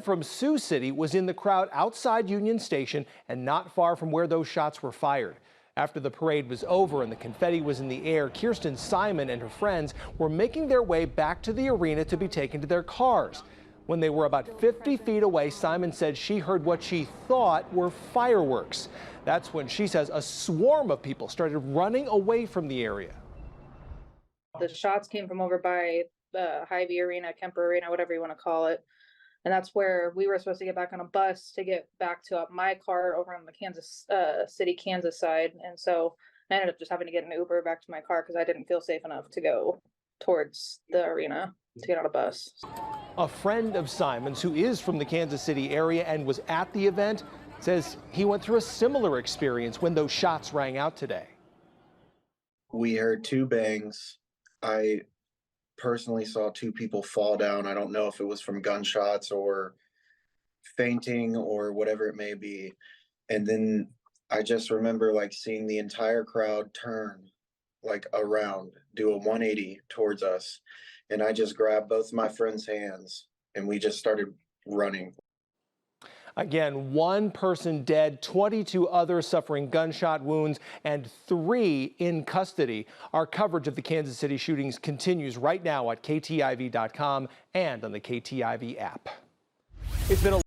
From Sioux City was in the crowd outside Union Station and not far from where those shots were fired. After the parade was over and the confetti was in the air, Kirsten Simon and her friends were making their way back to the arena to be taken to their cars. When they were about 50 feet away, Simon said she heard what she thought were fireworks. That's when she says a swarm of people started running away from the area. The shots came from over by the Hy-Vee Arena, Kemper Arena, whatever you want to call it. And that's where we were supposed to get back on a bus to get back to my car over on the Kansas City, Kansas side. And so I ended up just having to get an Uber back to my car because I didn't feel safe enough to go towards the arena to get on a bus. A friend of Simon's who is from the Kansas City area and was at the event says he went through a similar experience when those shots rang out today. We heard two bangs. I personally saw two people fall down. I don't know if it was from gunshots or fainting or whatever it may be. And then I just remember like seeing the entire crowd turn like around, do a 180 towards us. And I just grabbed both my friends' hands and we just started running. Again, one person dead, 22 others suffering gunshot wounds, and 3 in custody. Our coverage of the Kansas City shootings continues right now at KTIV.com and on the KTIV app. It's been a